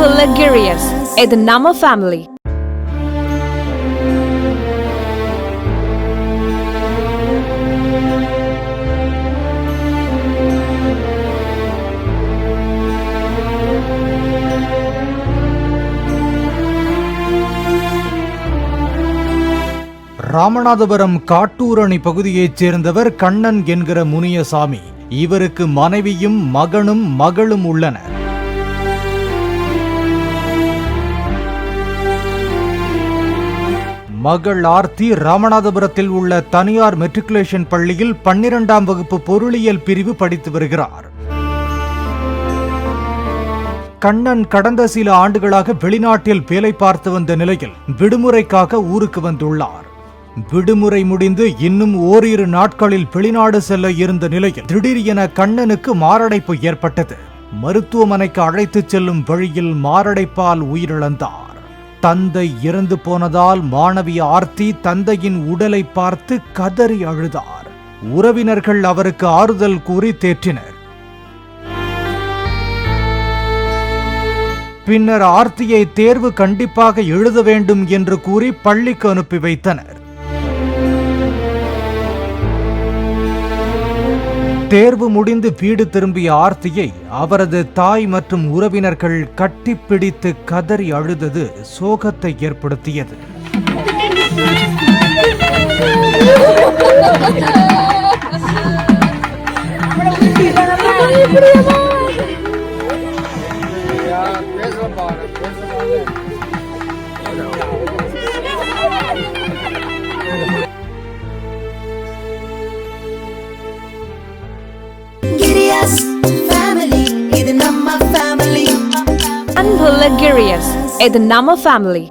அன்புள்ள கிரியஸ், இது நம்ம ஃபேமிலி. ராமநாதபுரம் காட்டூரணி பகுதியைச் சேர்ந்தவர் கண்ணன் என்கிற முனியசாமி. இவருக்கு மனைவியும் மகனும் மகளும் உள்ளனர். மகள் ஆர்த்தி ராமநாதபுரத்தில் உள்ள தனியார் மெட்ரிகுலேஷன் பள்ளியில் 12ஆம் வகுப்பு பொருளியல் பிரிவு படித்து வருகிறார். கண்ணன் கடந்த சில ஆண்டுகளாக வெளிநாட்டில் வேலை பார்த்து வந்த நிலையில் விடுமுறைக்காக ஊருக்கு வந்துள்ளார். விடுமுறை முடிந்து இன்னும் ஓரிரு நாட்களில் வெளிநாடு செல்ல இருந்த நிலையில் திடீரென கண்ணனுக்கு மாரடைப்பு ஏற்பட்டது. மருத்துவமனைக்கு அழைத்துச் செல்லும் வழியில் மாரடைப்பால் உயிரிழந்தார். தந்தை இறந்து போனதால் மாணவி ஆர்த்தி தந்தையின் உடலை பார்த்து கதறி அழுதார். உறவினர்கள் அவருக்கு ஆறுதல் கூறி தேற்றினர். பின்னர் ஆர்த்தியை தேர்வு கண்டிப்பாக எழுத வேண்டும் என்று கூறி பள்ளிக்கு அனுப்பி வைத்தனர். தேர்வு முடிந்து வீடு திரும்பிய ஆர்த்தியை அவரது தாய் மற்றும் உறவினர்கள் கட்டிப்பிடித்து கதறி அழுதது சோகத்தை ஏற்படுத்தியது. அன்புள்ள கிரியஸ், இது நம்ம ஃபேமிலி.